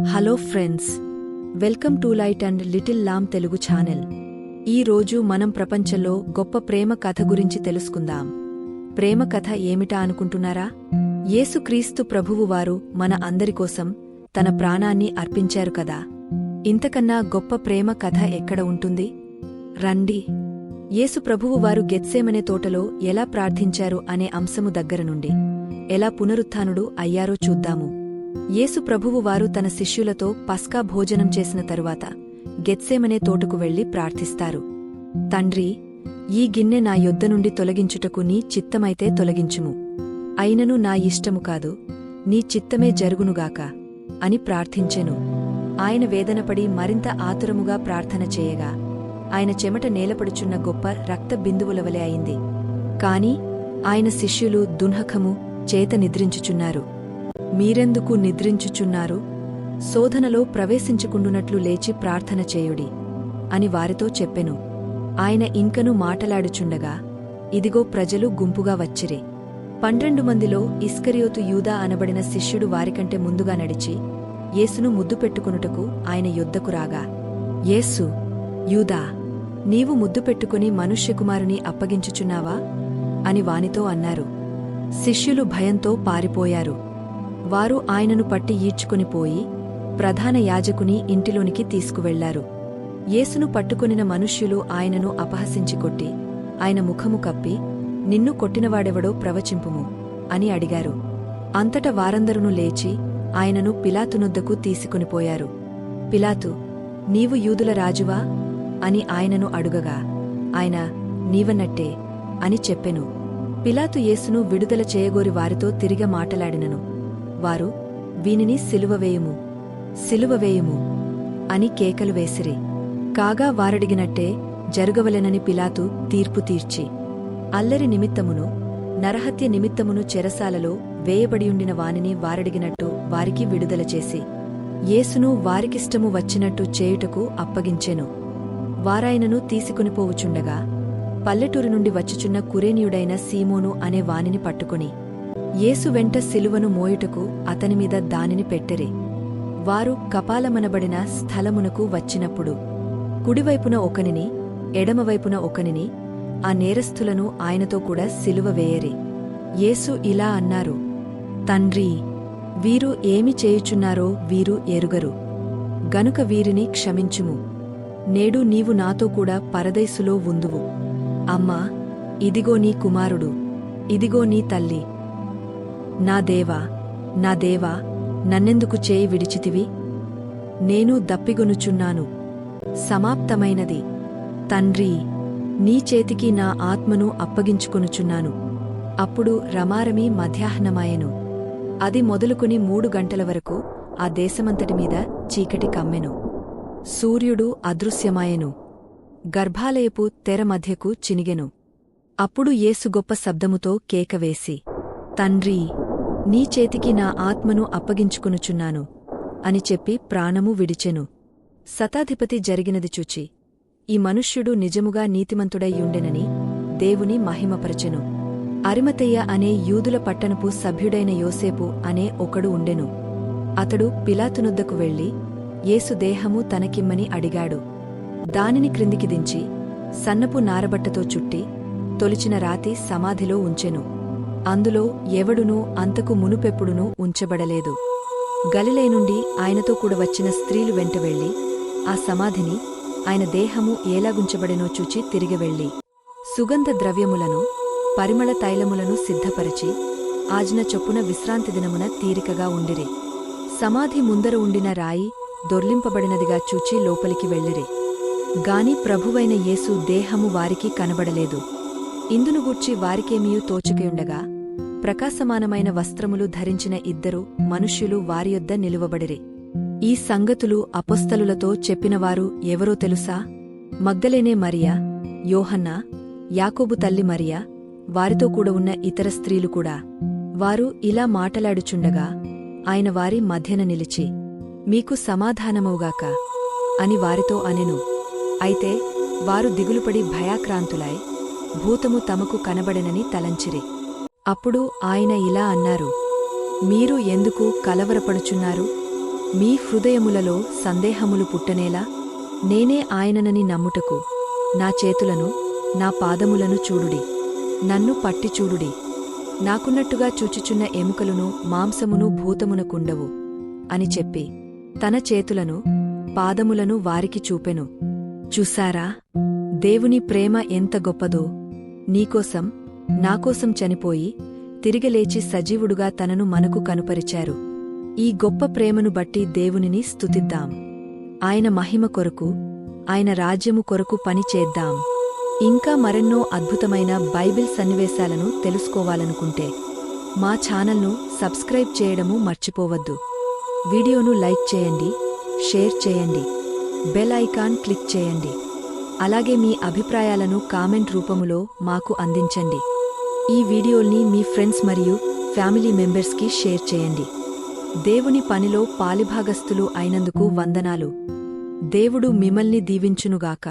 Hello friends, welcome to light and little lamb Telugu channel. ఈ రోజు మనం ప్రపంచంలో గొప్ప ప్రేమ కథ గురించి తెలుసుకుందాం. ప్రేమ కథ ఏమిటా అనుకుంటున్నారా? యేసుక్రీస్తు ప్రభువువారు మన అందరికోసం తన ప్రాణాన్ని అర్పించారు కదా. ఇంతకన్నా గొప్ప ప్రేమ కథ ఎక్కడ ఉంటుంది? రండి, యేసు ప్రభువువారు గెత్సేమనే తోటలో ఎలా ప్రార్థించారు అనే అంశము దగ్గర నుండి ఎలా పునరుత్థానుడు అయ్యారో చూద్దాము. యేసు ప్రభువువారు తన శిష్యులతో పస్కా భోజనం చేసిన తరువాత గెత్సేమనే తోటకు వెళ్లి ప్రార్థిస్తారు. తండ్రి, ఈ గిన్నె నా యొద్ద నుండి తొలగించుటకు నీ చిత్తమైతే తొలగించుము, అయినను నా ఇష్టము కాదు, నీ చిత్తమే జరుగునుగాక అని ప్రార్థించెను. ఆయన వేదనపడి మరింత ఆతురముగా ప్రార్థన చేయగా ఆయన చెమట నేలపడుచున్న గొప్ప రక్త బిందువులవలె అయింది. కాని ఆయన శిష్యులు దున్హకము చేత నిద్రించుచున్నారు. మీరెందుకు నిద్రించుచున్నారు? శోధనలో ప్రవేశించుకుండునట్లు లేచి ప్రార్థన చేయుడి అని వారితో చెప్పెను. ఆయన ఇంకను మాటలాడుచుండగా ఇదిగో ప్రజలు గుంపుగా వచ్చిరి. 12 మందిలో ఇస్కరియోతు యూదా అనబడిన శిష్యుడు వారికంటే ముందుగా నడిచి యేసును ముద్దు పెట్టుకొనుటకు ఆయన యొద్దకు రాగా, యేసు, యూదా, నీవు ముద్దు పెట్టుకుని మనుష్యకుమారుని అప్పగించుచున్నావా అని వానితో అన్నారు. శిష్యులు భయంతో పారిపోయారు. వారు ఆయనను పట్టి ఈడ్చుకునిపోయి ప్రధాన యాజకుని ఇంటిలోనికి తీసుకువెళ్లారు. యేసును పట్టుకొనిన మనుష్యులు ఆయనను అపహసించి కొట్టి ఆయన ముఖము కప్పి, నిన్ను కొట్టినవాడెవడో ప్రవచింపుము అని అడిగారు. అంతట వారందరును లేచి ఆయనను పిలాతునొద్దకు తీసుకునిపోయారు. పిలాతు, నీవు యూదుల రాజువా అని ఆయనను అడుగగా ఆయన, నీవన్నట్టే అని చెప్పెను. పిలాతు యేసును విడుదల చేయగోరి వారితో తిరిగ మాటలాడినను వారు, వీనిని సిలువవేయుము, సిలువవేయుము అని కేకలు వేసిరి. కాగా వారడిగినట్టే జరుగవలెనని పిలాతు తీర్పు తీర్చి అల్లరి నిమిత్తమును నరహత్య నిమిత్తమును చెరసాలలో వేయబడియుండిన వానిని వారడిగినట్టు వారికి విడుదల చేసి యేసును వారికిష్టము వచ్చినట్టు చేయుటకు అప్పగించెను. వారాయనను తీసుకునిపోవుచుండగా పల్లెటూరు నుండి వచ్చుచున్న కురేనీయుడైన సీమోను అనే వానిని పట్టుకుని యేసు వెంట సిలువను మోయుటకు అతనిమీద దానిని పెట్టెరి. వారు కపాలమనబడిన స్థలమునకు వచ్చినప్పుడు కుడివైపున ఒకనిని ఎడమవైపున ఒకనిని ఆ నేరస్థులను ఆయనతో కూడా సిలువ వేయరి. యేసు ఇలా అన్నారు, తండ్రీ, వీరు ఏమి చేయుచున్నారో వీరు ఎరుగరు, గనుక వీరిని క్షమించుము. నేడు నీవు నాతో కూడా పరదైసులో ఉందువు. అమ్మా, ఇదిగో నీ కుమారుడు, ఇదిగో నీ తల్లి. నా దేవా, నా దేవా, నన్నెందుకు చేయి విడిచితివి? నేను దప్పిగొనుచున్నాను, సమాప్తమైనది. తండ్రీ, నీ చేతికి నా ఆత్మను అప్పగించుకొనుచున్నాను. అప్పుడు రమారమి మధ్యాహ్నమాయెను. అది మొదలుకొని 3 గంటల వరకు ఆ దేశమంతటిమీద చీకటి కమ్మెను. సూర్యుడు అదృశ్యమాయెను. గర్భాలయపు తెర మధ్యకు చినిగెను. అప్పుడు యేసు గొప్ప శబ్దముతో కేకవేసి, తండ్రీ, నీ చేతికి నా ఆత్మను అప్పగించుకొనుచున్నాను అని చెప్పి ప్రాణము విడిచెను. శతాధిపతి జరిగినది చూచి ఈ మనుష్యుడు నిజముగా నీతిమంతుడైయుండెనని దేవుని మహిమపరచెను. అరిమతయ్య అనే యూదుల పట్టణపు సభ్యుడైన యోసేపు అనే ఒకడు ఉండెను. అతడు పిలాతునొద్దకు వెళ్లి యేసు దేహము తనకిమ్మని అడిగాడు. దానిని క్రిందికి దించి సన్నపు నారబట్టతో చుట్టి తొలిచిన రాతి సమాధిలో ఉంచెను. అందులో ఎవడునూ అంతకు మునుపెప్పుడునూ ఉంచబడలేదు. గలిలయ నుండి ఆయనతో కూడా వచ్చిన స్త్రీలు వెంట వెళ్లి ఆ సమాధిని ఆయన దేహము ఏలాగుంచబడెనో చూచి తిరిగి వెళ్లి సుగంధ ద్రవ్యములను పరిమళ తైలములను సిద్ధపరచి ఆజ్ఞ చొప్పున విశ్రాంతి దినమున తీరికగా ఉండిరి. సమాధి ముందర ఉండిన రాయి దొర్లింపబడినదిగా చూచి లోపలికి వెళ్ళిరి. గాని ప్రభువైన యేసు దేహము వారికి కనబడలేదు. ఇందును గూర్చి వారికేమీయూ తోచుకయుండగా ప్రకాశమానమైన వస్త్రములు ధరించిన 2 మనుష్యులు వారియొద్ద నిలువబడిరి. ఈ సంగతులు అపొస్తలులతో చెప్పినవారు ఎవరో తెలుసా? మగ్దలేనే మరియా, యోహన్నా, యాకోబు తల్లి మరియా, వారితో కూడా ఉన్న ఇతర స్త్రీలు కూడా. వారు ఇలా మాటలాడుచుండగా ఆయన వారి మధ్యన నిలిచి, మీకు సమాధానమవుగాక అని వారితో అనెను. అయితే వారు దిగులుపడి భయాక్రాంతులై భూతము తమకు కనబడెనని తలంచిరి. అప్పుడు ఆయన ఇలా అన్నారు, మీరు ఎందుకు కలవరపడుచున్నారు? మీ హృదయములలో సందేహములు పుట్టనేలా? నేనే ఆయననని నమ్ముటకు నా చేతులను, నా పాదములను చూడుడి. నన్ను పట్టి చూడుడి. నాకున్నట్టుగా చూచుచున్న ఎముకలును మాంసమును భూతమునకుండవు అని చెప్పి తన చేతులను, పాదములను వారికి చూపెను. చూశారా? దేవుని ప్రేమ ఎంత గొప్పదో! నీకోసం, నాకోసం చనిపోయి తిరిగిలేచి సజీవుడుగా తనను మనకు కనుపరిచారు. ఈ గొప్ప ప్రేమను బట్టి దేవునిని స్తుతిద్దాం. ఆయన మహిమ కొరకు, ఆయన రాజ్యము కొరకు పని చేద్దాం. ఇంకా మరెన్నో అద్భుతమైన బైబిల్ సన్నివేశాలను తెలుసుకోవాలనుకుంటే మా ఛానల్ను సబ్స్క్రైబ్ చేయడము మర్చిపోవద్దు. వీడియోను లైక్ చేయండి, షేర్ చేయండి, బెల్ ఐకాన్ క్లిక్ చేయండి. అలాగే మీ అభిప్రాయాలను కామెంట్ రూపములో మాకు అందించండి. ఈ వీడియోల్ని మీ ఫ్రెండ్స్ మరియు ఫ్యామిలీ మెంబర్స్కి షేర్ చేయండి. దేవుని పనిలో పాలిభాగస్థులు అయినందుకు వందనాలు. దేవుడు మిమ్మల్ని దీవించునుగాక.